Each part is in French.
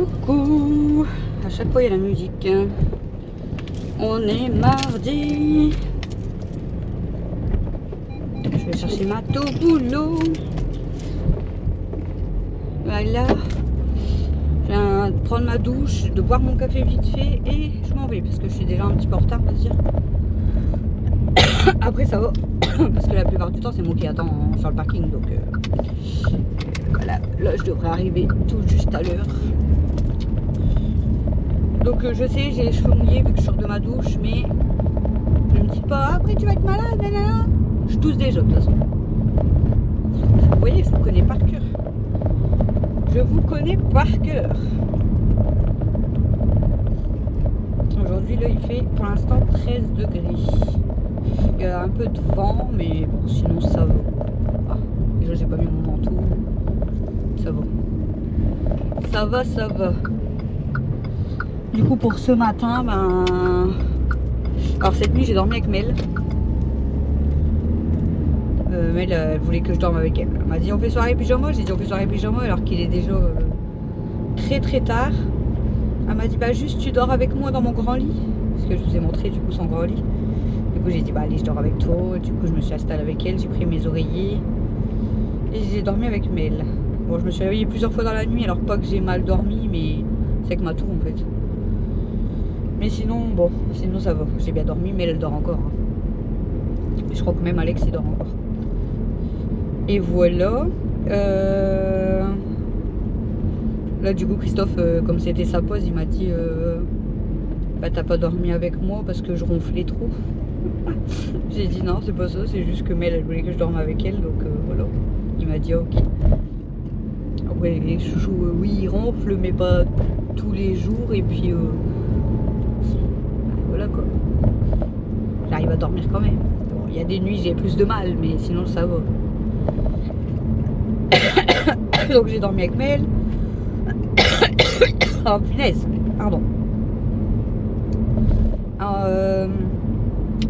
Coucou. À chaque fois il y a la musique. On est mardi. Je vais chercher Matt au boulot. Voilà. Je viens de prendre ma douche, de boire mon café vite fait et je m'en vais parce que je suis déjà un petit peu en retard, on va se dire. Après ça va parce que la plupart du temps c'est moi qui attends sur le parking, donc voilà, là je devrais arriver tout juste à l'heure. Donc je sais, j'ai les cheveux mouillés vu que je sors de ma douche, mais ne me dites pas après tu vas être malade, nanana. Je tousse déjà de toute façon. Vous voyez, je vous connais par cœur. Je vous connais par cœur. Aujourd'hui là il fait pour l'instant 13 degrés. Il y a un peu de vent, mais bon, sinon ça va. Ah, déjà j'ai pas mis mon manteau. Ça va. Ça va, ça va. Du coup pour ce matin, alors cette nuit j'ai dormi avec Mel. Mel elle voulait que je dorme avec elle. Elle m'a dit on fait soirée pyjama, j'ai dit on fait soirée pyjama alors qu'il est déjà très très tard. Elle m'a dit bah juste tu dors avec moi dans mon grand lit. Parce que je vous ai montré du coup son grand lit. Du coup j'ai dit bah allez je dors avec toi. Du coup je me suis installée avec elle, j'ai pris mes oreillers. Et j'ai dormi avec Mel. Bon je me suis réveillée plusieurs fois dans la nuit, alors pas que j'ai mal dormi, mais c'est avec ma toux en fait. Mais sinon, bon, sinon ça va. J'ai bien dormi, mais elle dort encore. Hein. Je crois que même Alex il dort encore. Et voilà. Là du coup Christophe, comme c'était sa pause, il m'a dit bah t'as pas dormi avec moi parce que je ronflais trop. J'ai dit non c'est pas ça, c'est juste que Mel elle voulait que je dorme avec elle, donc voilà. Il m'a dit ok. Après les chouchous, oui il ronfle mais pas tous les jours, et puis voilà quoi. J'arrive à dormir quand même. Bon, il y a des nuits j'ai plus de mal, mais sinon ça va. Donc j'ai dormi avec Mel. Oh punaise, pardon.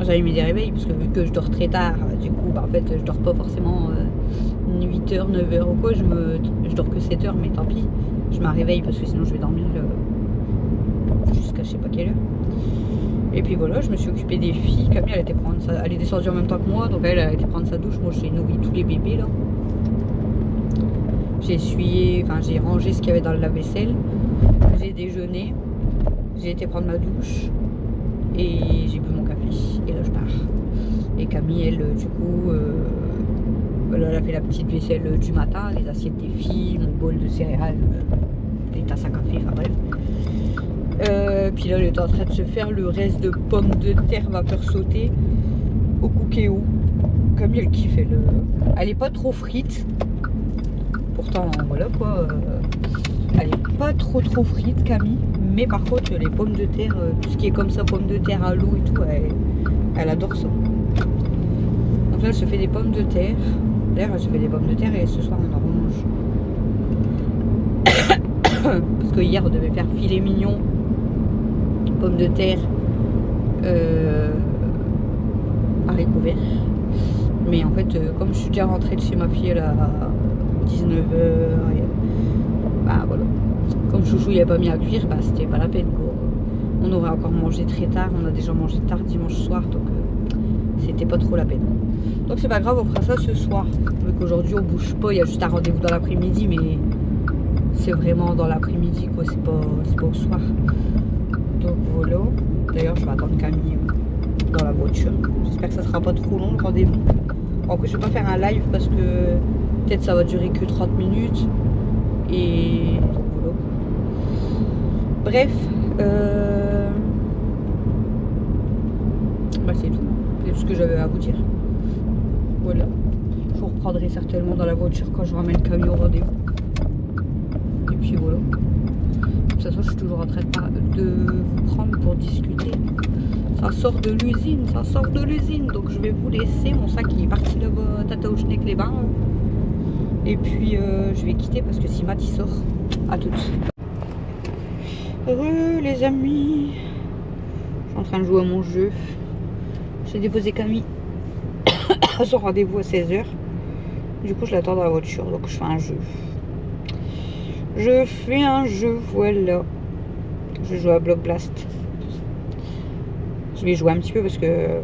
J'avais mis des réveils parce que vu que je dors très tard, du coup bah, en fait je dors pas forcément 8h, 9h ou quoi, je dors que 7h, mais tant pis. Je me réveille parce que sinon je vais dormir jusqu'à je sais pas quelle heure. Et puis voilà, je me suis occupée des filles. Camille elle est descendue en même temps que moi, donc elle a été prendre sa douche. Moi j'ai nourri tous les bébés là. J'ai essuyé, enfin j'ai rangé ce qu'il y avait dans le lave-vaisselle. J'ai déjeuné, j'ai été prendre ma douche et j'ai bu mon café. Et là je pars. Et Camille elle du coup elle a fait la petite vaisselle du matin, les assiettes des filles, mon bol de céréales, des tasses à café, enfin bref. Puis là elle est en train de se faire le reste de pommes de terre vapeur sautée au cookéo. Camille elle kiffe, elle est pas trop frite. Pourtant voilà quoi, elle est pas trop frite Camille, mais par contre les pommes de terre, tout ce qui est comme ça, pommes de terre à l'eau et tout, elle adore ça. Donc là elle se fait des pommes de terre. D'ailleurs elle se fait des pommes de terre et ce soir on en remange. Parce que hier on devait faire filet mignon, pommes de terre, haricots verts. Mais en fait comme je suis déjà rentrée de chez ma fille à 19h, bah voilà. Comme chouchou il a pas mis à cuire, bah c'était pas la peine quoi. On aurait encore mangé très tard, on a déjà mangé tard dimanche soir, donc c'était pas trop la peine. Donc c'est pas grave, on fera ça ce soir. Vu qu'aujourd'hui on bouge pas, il y a juste un rendez-vous dans l'après-midi, mais c'est vraiment dans l'après-midi quoi, c'est pas au soir. Donc voilà. D'ailleurs je vais attendre Camille dans la voiture. J'espère que ça sera pas trop long le rendez-vous. Bon, après je vais pas faire un live parce que peut-être ça va durer que 30 minutes. Et voilà. Bref, bah c'est tout. C'est tout ce que j'avais à vous dire. Voilà. Je vous reprendrai certainement dans la voiture quand je ramène Camille au rendez-vous. Et puis voilà. De toute façon, je suis toujours en train de vous prendre pour discuter. Ça sort de l'usine, ça sort de l'usine. Donc je vais vous laisser. Mon sac il est parti là-bas, Tata Auchnec les bains. Et puis je vais quitter parce que si Matt il sort. À toutes. Heureux les amis. Je suis en train de jouer à mon jeu. J'ai déposé Camille à son rendez-vous à 16h. Du coup je l'attends dans la voiture, donc je fais un jeu. Je fais un jeu, voilà. Je joue à Block Blast. Je vais jouer un petit peu parce que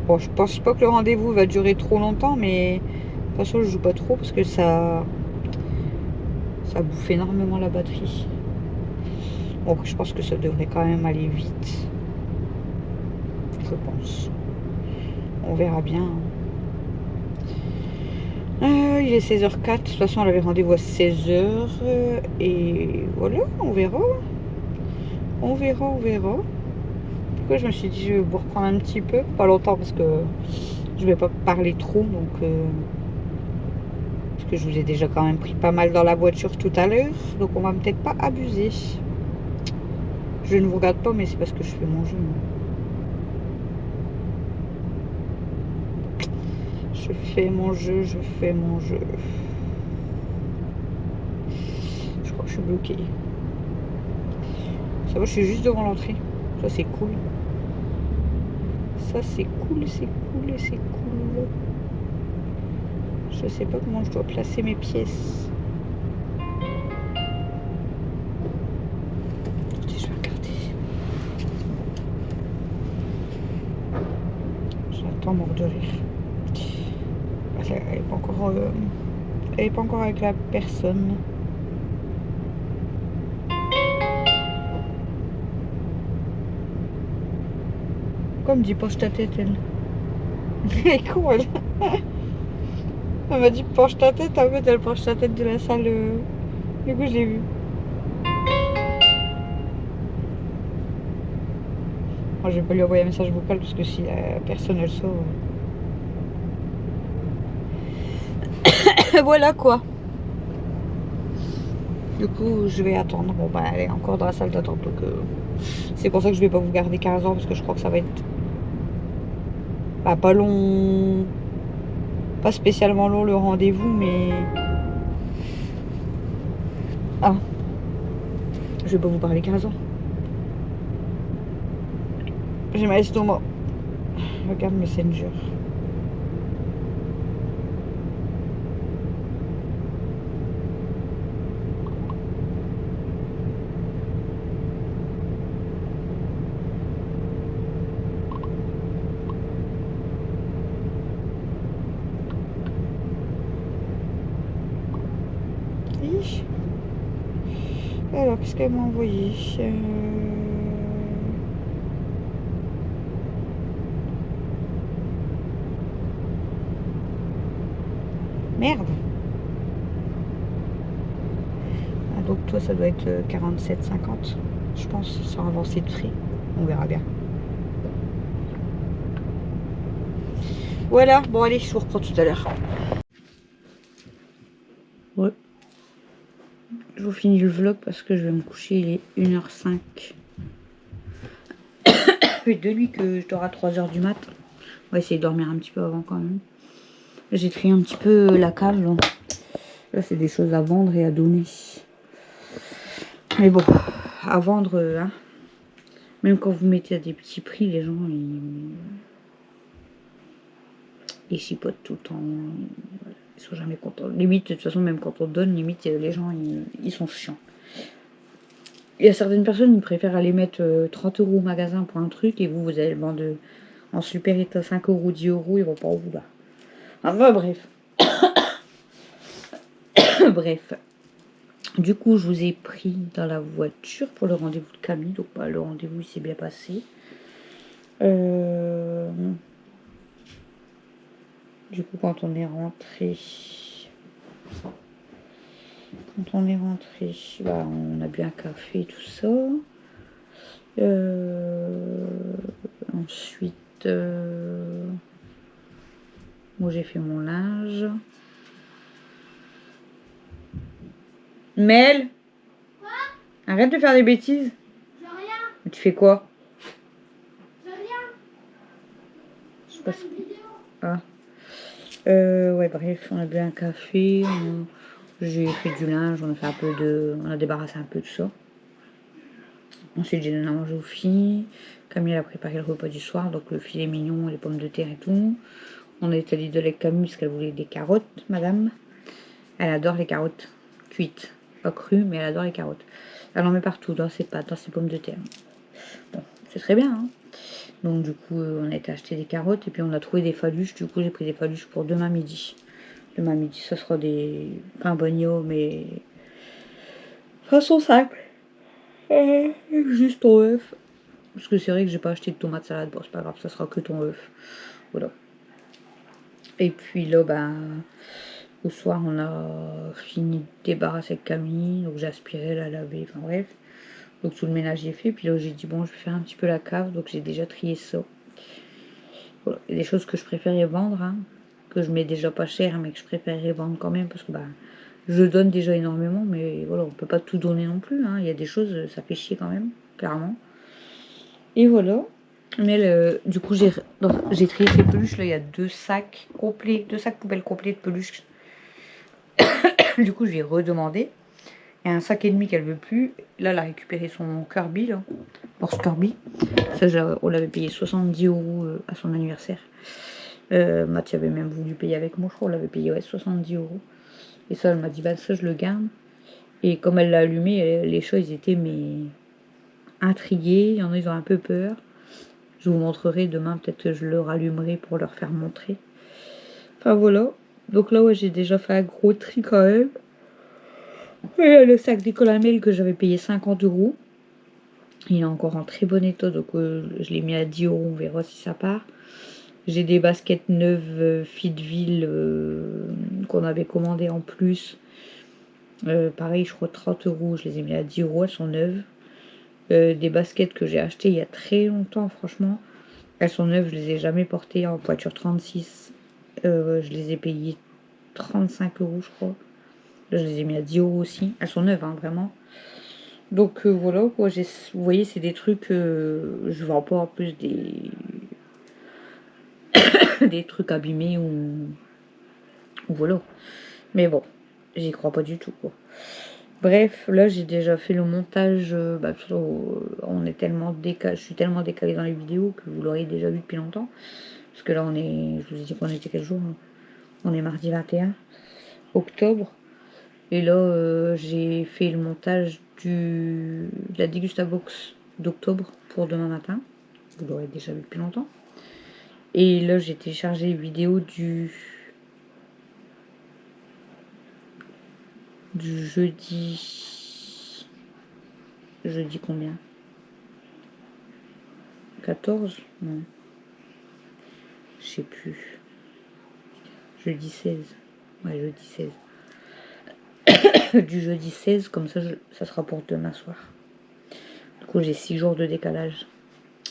bon, je pense pas que le rendez-vous va durer trop longtemps, mais de toute façon je joue pas trop parce que ça bouffe énormément la batterie. Donc je pense que ça devrait quand même aller vite. Je pense. On verra bien. Il est 16h04. De toute façon, on avait rendez-vous à 16h. Et voilà, on verra. On verra, on verra. Pourquoi je me suis dit, je vais vous reprendre un petit peu. Pas longtemps parce que je vais pas parler trop. Donc, parce que je vous ai déjà quand même pris pas mal dans la voiture tout à l'heure. Donc, on va peut-être pas abuser. Je ne vous regarde pas, mais c'est parce que je fais mon jeu. Je fais mon jeu, je fais mon jeu. Je crois que je suis bloquée. Ça va, je suis juste devant l'entrée. Ça, c'est cool. Ça, c'est cool, c'est cool, c'est cool. Je sais pas comment je dois placer mes pièces. Attendez, je vais regarder. J'attends mort de rire. Elle est pas encore, elle est pas encore avec la personne. Pourquoi elle me dit penche ta tête, elle? Elle est con, elle. Elle m'a dit penche ta tête, en fait elle penche sa tête de la salle. Du coup je l'ai vue. Moi je vais pas lui envoyer un message vocal parce que si la personne elle sort. Voilà quoi. Du coup je vais attendre. Bon bah elle est encore dans la salle d'attente donc c'est pour ça que je vais pas vous garder 15 ans parce que je crois que ça va être bah, pas long. Pas spécialement long le rendez-vous mais. Ah. Je vais pas vous parler 15 ans. J'ai mal estomac. Regarde Messenger. Alors, qu'est-ce qu'elle m'a envoyé? Merde. Ah, donc toi, ça doit être 47,50, je pense, sans avancée de frais. On verra bien. Voilà, bon allez, je vous reprends tout à l'heure. Ouais. Je vous finis le vlog parce que je vais me coucher, il est 1h05. Et de nuit que je dors à 3h du mat. On va essayer de dormir un petit peu avant quand même. J'ai trié un petit peu la cave. Là, c'est des choses à vendre et à donner. Mais bon, à vendre, hein. Même quand vous mettez à des petits prix, les gens, ils chipotent tout le temps. Ils sont jamais contents. Limite, de toute façon, même quand on donne, limite, les gens, ils sont chiants. Il y a certaines personnes qui préfèrent aller mettre 30 € au magasin pour un truc et vous allez le vendre en super état 5 €, 10 €, ils vont pas au bout là. Enfin, bref. Bref. Du coup, je vous ai pris dans la voiture pour le rendez-vous de Camille. Donc, bah, le rendez-vous, il s'est bien passé. Du coup, quand on est rentré, bah, on a bu un café et tout ça. Ensuite, moi j'ai fait mon linge. Mel, quoi? Arrête de faire des bêtises. J'ai rien. Mais tu fais quoi? J'ai rien. Je sais pas si... Ah. Ouais, bref, on a bu un café. J'ai fait du linge, on a fait un peu de... On a débarrassé un peu de ça. Ensuite, j'ai donné à manger aux filles. Camille a préparé le repas du soir, donc le filet mignon, les pommes de terre et tout. On est allé de avec Camille parce qu'elle voulait des carottes, madame. Elle adore les carottes cuites. pas crues, mais elle adore les carottes. Elle en met partout, dans ses pâtes, dans ses pommes de terre. Bon, c'est très bien, hein. Donc du coup, on a été acheter des carottes et puis on a trouvé des faluches. Du coup, j'ai pris des faluches pour demain midi. Demain midi, ça sera des pains boniaux, mais façon simple. Juste ton œuf. Parce que c'est vrai que j'ai pas acheté de tomates salade. Bon, c'est pas grave, ça sera que ton œuf. Voilà. Et puis là, ben, au soir, on a fini de débarrasser avec Camille. Donc j'ai aspiré, la lavé, enfin bref. Donc tout le ménage est fait. Puis là, j'ai dit, bon, je vais faire un petit peu la cave. Donc j'ai déjà trié ça. Voilà. Il y a des choses que je préférais vendre, hein, que je mets déjà pas cher, mais que je préférerais vendre quand même. Parce que bah, je donne déjà énormément. Mais voilà, on peut pas tout donner non plus, hein. Il y a des choses, ça fait chier quand même, clairement. Et voilà. Mais du coup, j'ai trié ces peluches. Là, il y a 2 sacs complets, 2 sacs poubelles complets de peluches. Du coup, je lui ai redemandé. Il y a un sac et demi qu'elle veut plus. Là, elle a récupéré son Kirby, là. Morse Kirby. Ça, on l'avait payé 70 € à son anniversaire. Mathieu avait même voulu payer avec moi, je crois. On l'avait payé, ouais, 70 €. Et ça, elle m'a dit, bah, ça, je le garde. Et comme elle l'a allumé, les chats, ils étaient, mais intrigués. Il y en a, ils ont un peu peur. Je vous montrerai demain, peut-être que je le rallumerai pour leur faire montrer. Enfin voilà. Donc là, ouais, j'ai déjà fait un gros tri quand même. Et le sac d'Écolamel que j'avais payé 50 €. Il est encore en très bon état, donc je l'ai mis à 10 €. On verra si ça part. J'ai des baskets neuves Fitville qu'on avait commandées en plus. Pareil, je crois 30 €. Je les ai mis à 10 €. Elles sont neuves. Des baskets que j'ai achetées il y a très longtemps, franchement. Elles sont neuves, je les ai jamais portées en poiture 36. Je les ai payées 35 €, je crois. Là, je les ai mis à 10 € aussi. Elles sont neuves, hein, vraiment. Donc voilà, quoi. Vous voyez, c'est des trucs, je vends pas en plus des trucs abîmés ou voilà. Mais bon, j'y crois pas du tout, quoi. Bref, là j'ai déjà fait le montage. On est tellement décalé, je suis tellement décalée dans les vidéos que vous l'aurez déjà vu depuis longtemps. Parce que là je vous ai dit qu'on était quel jour, hein. On est mardi 21 octobre. Et là j'ai fait le montage de la Dégustabox d'octobre pour demain matin. Vous l'aurez déjà vu depuis longtemps. Et là j'ai téléchargé les vidéos du jeudi. Jeudi combien? 14? Non. Je sais plus. Jeudi 16. Ouais, jeudi 16. Du jeudi 16, comme ça, ça sera pour demain soir. Du coup, j'ai 6 jours de décalage.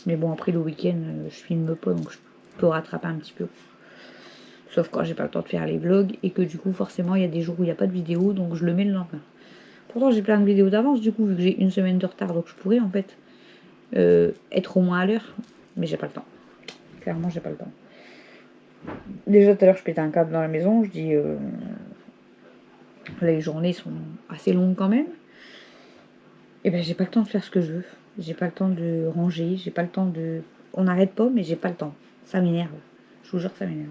Mais bon, après le week-end, je filme pas, donc je peux rattraper un petit peu. Sauf quand j'ai pas le temps de faire les vlogs et que du coup, forcément, il y a des jours où il n'y a pas de vidéo, donc je le mets le lendemain. Pourtant, j'ai plein de vidéos d'avance, du coup, vu que j'ai une semaine de retard, donc je pourrais en fait être au moins à l'heure, mais j'ai pas le temps. Clairement, j'ai pas le temps. Déjà, tout à l'heure, je pétais un câble dans la maison, je dis les journées sont assez longues quand même. Et ben, j'ai pas le temps de faire ce que je veux. J'ai pas le temps de ranger, j'ai pas le temps de. On n'arrête pas, mais j'ai pas le temps. Ça m'énerve. Je vous jure que ça m'énerve.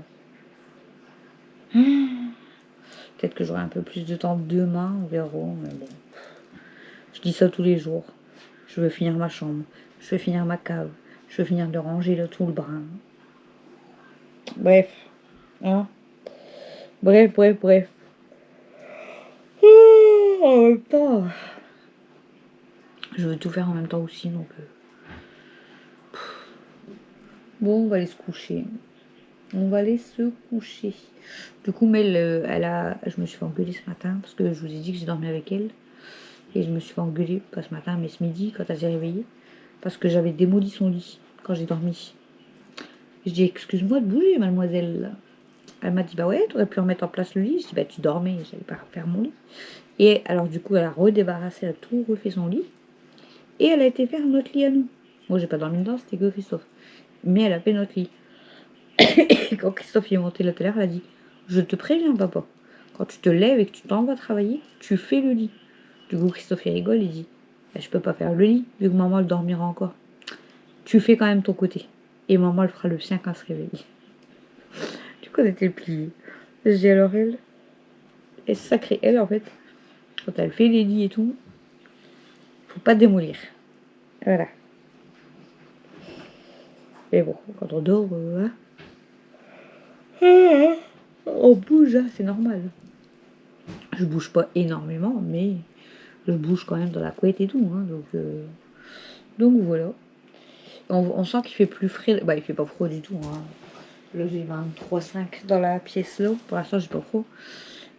Peut-être que j'aurai un peu plus de temps demain, on verra, mais bon. Je dis ça tous les jours. Je veux finir ma chambre, je veux finir ma cave, je veux finir de ranger tout le brin. Bref. Hein. Bref. En même temps, je veux tout faire en même temps aussi, donc. Bon, on va aller se coucher. Du coup, Mel, je me suis fait engueuler ce matin parce que je vous ai dit que j'ai dormi avec elle. Et je me suis fait engueuler, pas ce matin, mais ce midi, quand elle s'est réveillée, parce que j'avais démoli son lit quand j'ai dormi. Je dis, excuse-moi de bouger, mademoiselle. Elle m'a dit, bah ouais, tu aurais pu remettre en place le lit. Je dis, bah tu dormais, j'allais pas refaire mon lit. Et alors, du coup, elle a redébarrassé, elle a tout refait son lit. Et elle a été faire notre lit à nous. Moi, j'ai pas dormi dedans, c'était que Christophe. Mais elle a fait notre lit. Et quand Christophe est monté là tout à l'heure, elle a dit, je te préviens, papa. Quand tu te lèves et que tu t'en vas travailler, tu fais le lit. Du coup, Christophe il rigole, il dit, bah, je peux pas faire le lit, vu que maman elle dormira encore. Tu fais quand même ton côté. Et maman elle fera le sien quand elle se réveille. Du coup, on était pliés. Je dis alors elle est sacrée, elle en fait. quand elle fait les lits et tout, faut pas démolir. Voilà. Mais bon, quand on dort, on bouge, hein, c'est normal. Je bouge pas énormément, mais je bouge quand même dans la couette et tout. Hein, donc voilà. On sent qu'il fait plus frais. Bah, il fait pas froid du tout. Hein. Là, j'ai 23,5 dans la pièce là. Pour l'instant, j'ai pas froid.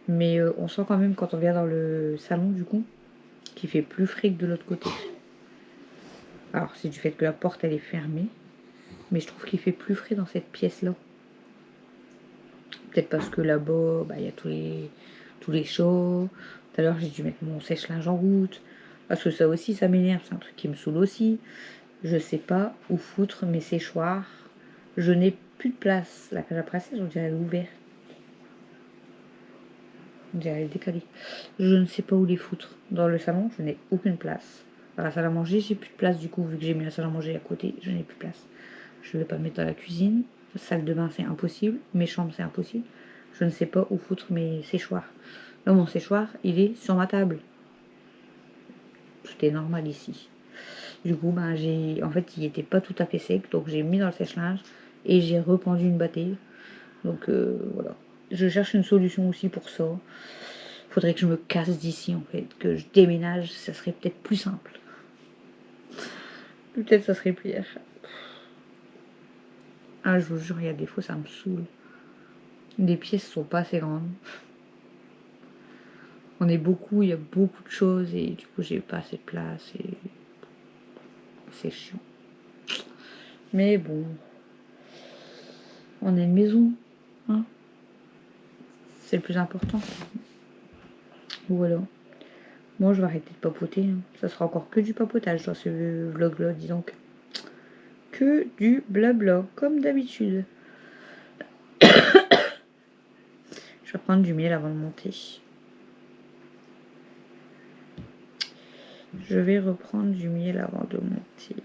Mais on sent quand même quand on vient dans le salon, du coup, qu'il fait plus frais que de l'autre côté. Alors, c'est du fait que la porte, elle est fermée. Mais je trouve qu'il fait plus frais dans cette pièce-là. Peut-être parce que là-bas, bah, y a tous les chats. Tout à l'heure, j'ai dû mettre mon sèche-linge en route. Parce que ça aussi, ça m'énerve. C'est un truc qui me saoule aussi. Je sais pas où foutre mes séchoirs. Je n'ai plus de place. La cage à brasser, on dirait elle est ouverte. On dirait elle est décalée. Je ne sais pas où les foutre. Dans le salon, je n'ai aucune place. Dans la salle à manger, j'ai plus de place du coup, vu que j'ai mis la salle à manger à côté, je n'ai plus de place. Je ne vais pas me mettre dans la cuisine. La salle de bain, c'est impossible. Mes chambres, c'est impossible. Je ne sais pas où foutre mes séchoirs. Là, mon séchoir, il est sur ma table. Tout est normal ici. Du coup, ben, en fait, il était pas tout à fait sec, donc j'ai mis dans le sèche-linge et j'ai rependu une bâtée. Donc voilà. Je cherche une solution aussi pour ça. Faudrait que je me casse d'ici en fait, que je déménage, ça serait peut-être plus simple. Peut-être ça serait pire. Ah, je vous jure, il y a des fois, ça me saoule. Les pièces sont pas assez grandes. On est beaucoup, il y a beaucoup de choses et du coup, j'ai pas assez de place et c'est chiant. Mais bon, on a une maison, hein. C'est le plus important. Voilà. Moi, je vais arrêter de papoter. Hein. Ça sera encore que du papotage dans ce vlog-là, dis donc. Que du blabla, comme d'habitude. Je vais prendre du miel avant de monter. Je vais reprendre du miel avant de monter.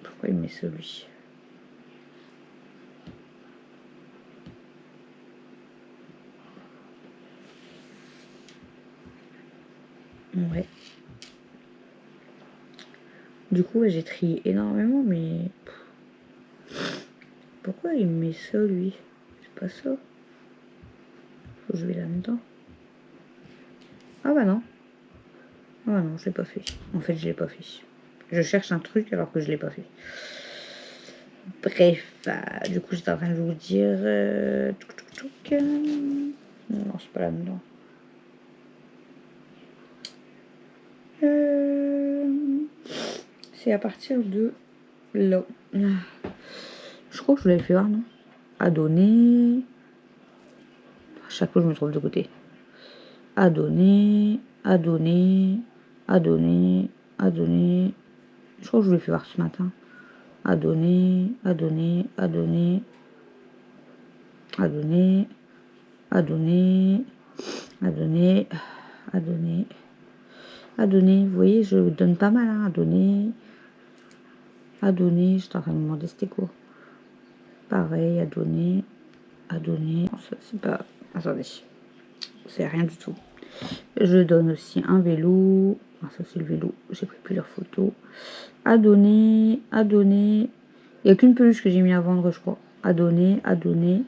Pourquoi il met celui? Ouais. Du coup, j'ai trié énormément, mais... Pourquoi il met ça, lui? C'est pas ça. Faut que je vais là-dedans. Ah bah non. Ah non, je l'ai pas fait. En fait, je l'ai pas fait. Je cherche un truc alors que je l'ai pas fait. Bref, du coup, j'étais en train de vous dire... Non, c'est pas là-dedans. C'est à partir de là. Je crois que je l'avais fait voir, non? À donner. À chaque fois, je me trompe de côté. À donner, à donner, à donner, à donner. Je crois que je l'ai fait voir ce matin. À donner, à donner, à donner, à donner, à donner, à donner, à donner, à donner. Vous voyez, je donne pas mal, hein, à donner. À donner, je t'en ai demandé c'était quoi. Pareil, à donner, à donner. Ça, c'est pas... Attendez, c'est rien du tout. Je donne aussi un vélo. Ah, ça, c'est le vélo. J'ai pris plusieurs photos. À donner, à donner. Il n'y a qu'une peluche que j'ai mis à vendre, je crois. À donner, à donner,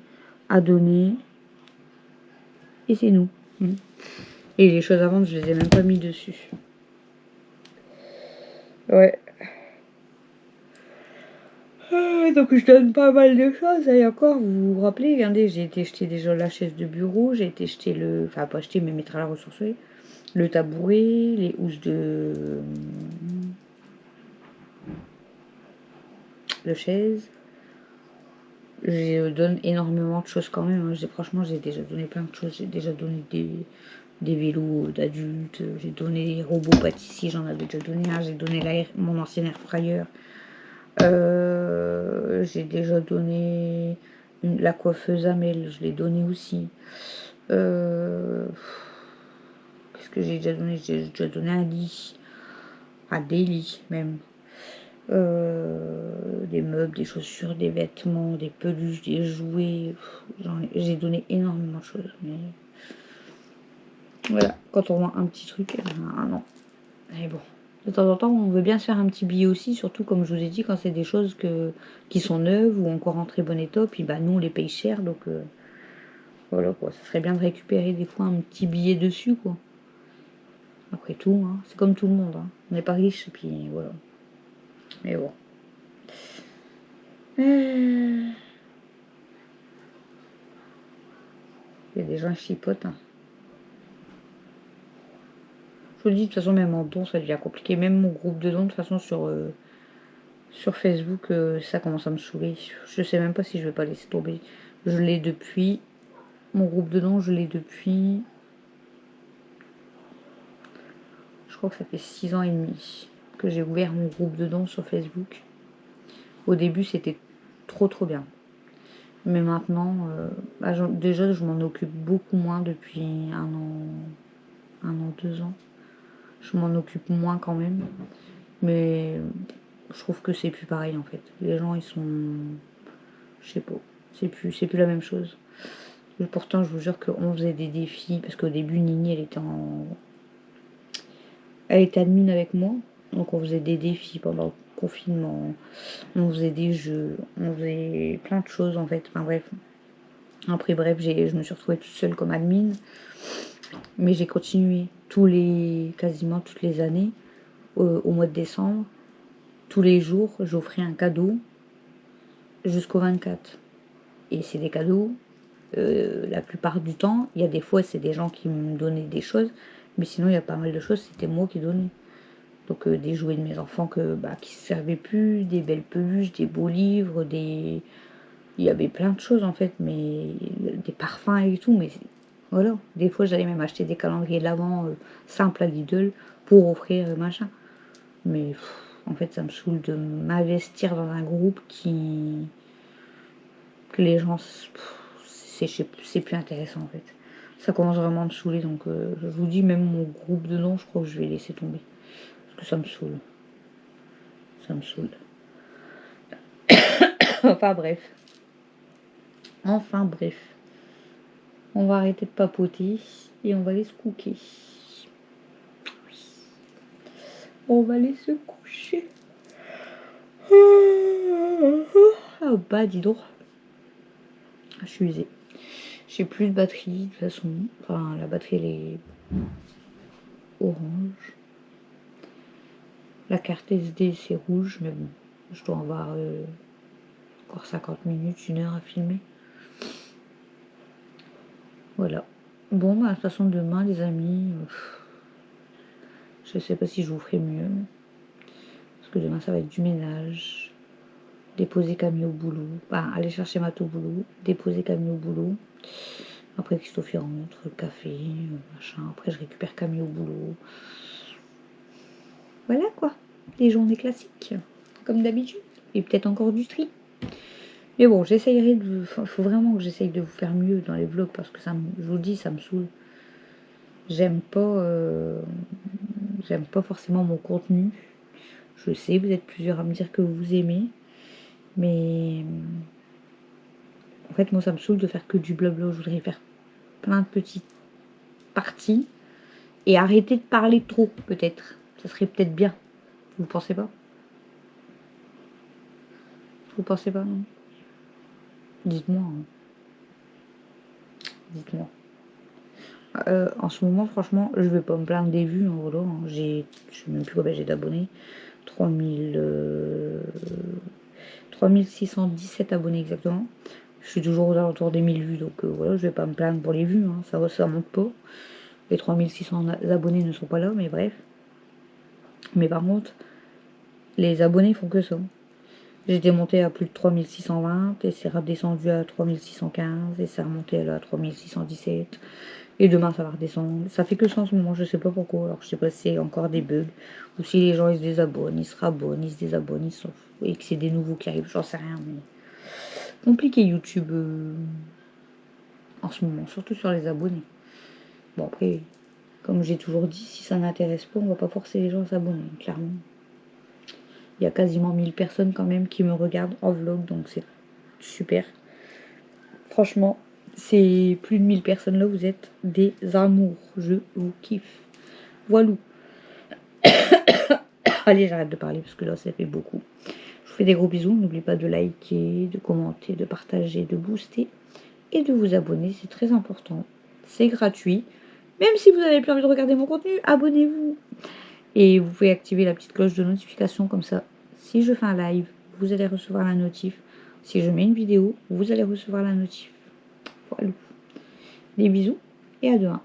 à donner. Et c'est nous. Et les choses à vendre, je les ai même pas mis dessus. Ouais. Donc je donne pas mal de choses. Et encore, vous vous rappelez, regardez, j'ai été jeter déjà la chaise de bureau. J'ai été jeter le... Enfin, pas acheter, mais mettre à la ressourcerie. Le tabouret, les housses de chaise. Je donne énormément de choses quand même. Hein. Franchement, j'ai déjà donné plein de choses. J'ai déjà donné des vélos d'adultes. J'ai donné des robots pâtissiers, j'en avais déjà donné un. J'ai donné mon ancien air fryer. J'ai déjà donné la coiffeuse Amel. Je l'ai donné aussi. Qu'est-ce que j'ai déjà donné? J'ai déjà donné un lit. Des lits même. Des meubles, des chaussures, des vêtements, des peluches, des jouets. J'ai donné énormément de choses. Mais Voilà, quand on voit un petit truc, non. Mais bon, de temps en temps, on veut bien se faire un petit billet aussi, surtout comme je vous ai dit, quand c'est des choses qui sont neuves ou encore en très bon état, puis bah nous on les paye cher, donc voilà quoi, ça serait bien de récupérer des fois un petit billet dessus quoi. Après tout, hein, c'est comme tout le monde, hein. On n'est pas riche, et puis voilà. Mais bon. Il y a des gens qui chipotent. Hein. Je vous le dis, de toute façon, même en don, ça devient compliqué. Même mon groupe de dons, de toute façon, sur Facebook, ça commence à me saouler. Je sais même pas si je vais pas laisser tomber. Je l'ai depuis. Mon groupe de dons, je l'ai depuis. Je crois que ça fait 6 ans et demi que j'ai ouvert mon groupe de dons sur Facebook. Au début, c'était trop bien. Mais maintenant, déjà, je m'en occupe beaucoup moins depuis 2 ans. Je m'en occupe moins quand même. Mais je trouve que c'est plus pareil en fait. Les gens, ils sont. Je sais pas. C'est plus la même chose. Et pourtant, je vous jure qu'on faisait des défis. Parce qu'au début, Nini, elle était admin avec moi. Donc on faisait des défis pendant le confinement. On faisait des jeux. On faisait plein de choses en fait. Enfin bref. Après bref, je me suis retrouvée toute seule comme admin. Mais j'ai continué quasiment toutes les années. Au mois de décembre. Tous les jours, j'offrais un cadeau jusqu'au 24. Et c'est des cadeaux, la plupart du temps, il y a des fois, c'est des gens qui me donnaient des choses, mais sinon, il y a pas mal de choses, c'était moi qui donnais. Donc, des jouets de mes enfants qui ne se servaient plus, des belles peluches, des beaux livres, il y avait plein de choses, en fait, mais des parfums et tout, mais voilà. Des fois, j'allais même acheter des calendriers de l'Avent simples à Lidl pour offrir machin. Mais en fait, ça me saoule de m'investir dans un groupe que les gens, c'est plus intéressant en fait. Ça commence vraiment à me saouler, donc je vous dis, même mon groupe de noms, je crois que je vais laisser tomber. Parce que ça me saoule. Ça me saoule. Enfin bref. On va arrêter de papoter et on va aller se coucher. On va aller se coucher. Ah bah dis donc. Je suis usée. J'ai plus de batterie de toute façon. Enfin la batterie elle est orange. La carte SD c'est rouge, mais bon, je dois avoir encore 50 minutes, 1 heure à filmer. Voilà. Bon, bah, de toute façon, demain, les amis, je sais pas si je vous ferai mieux. Parce que demain, ça va être du ménage. Déposer Camille au boulot. Enfin, aller chercher Matt au boulot. Déposer Camille au boulot. Après, Christophe rentre, café, machin. Après, je récupère Camille au boulot. Voilà, quoi. Des journées classiques. Comme d'habitude. Et peut-être encore du tri. Mais bon, j'essayerai de. Faut vraiment que j'essaye de vous faire mieux dans les vlogs parce que je vous dis, ça me saoule. J'aime pas forcément mon contenu. Je sais, vous êtes plusieurs à me dire que vous aimez. Mais en fait, moi, ça me saoule de faire que du blabla. Je voudrais faire plein de petites parties et arrêter de parler trop, peut-être. Ça serait peut-être bien. Vous pensez pas? Vous pensez pas, non? Dites-moi. Hein. Dites-moi. En ce moment, franchement, je vais pas me plaindre des vues. Hein, voilà, hein. Je sais même plus combien j'ai d'abonnés. 3617 abonnés exactement. Je suis toujours aux alentours des 1000 vues, donc voilà, je vais pas me plaindre pour les vues. Hein. Ça monte pas. Les 3600 abonnés ne sont pas là, mais bref. Mais par contre, les abonnés font que ça. J'étais montée à plus de 3620 et c'est redescendu à 3615 et c'est remonté à 3617. Et demain ça va redescendre. Ça fait que ça en ce moment, je sais pas pourquoi. Alors je sais pas si c'est encore des bugs ou si les gens ils se désabonnent, ils se rabonnent, ils se désabonnent, ils sont et que c'est des nouveaux qui arrivent, j'en sais rien. Mais compliqué YouTube en ce moment, surtout sur les abonnés. Bon après, comme j'ai toujours dit, si ça n'intéresse pas, on va pas forcer les gens à s'abonner, clairement. Il y a quasiment 1000 personnes quand même qui me regardent en vlog, donc c'est super. Franchement, C'est plus de 1000 personnes là, vous êtes des amours. Je vous kiffe. Voilà. Allez, j'arrête de parler parce que là, ça fait beaucoup. Je vous fais des gros bisous. N'oubliez pas de liker, de commenter, de partager, de booster et de vous abonner. C'est très important. C'est gratuit. Même si vous n'avez plus envie de regarder mon contenu, abonnez-vous. Et vous pouvez activer la petite cloche de notification comme ça. Si je fais un live, vous allez recevoir la notif. Si je mets une vidéo, vous allez recevoir la notif. Voilà. Des bisous et à demain.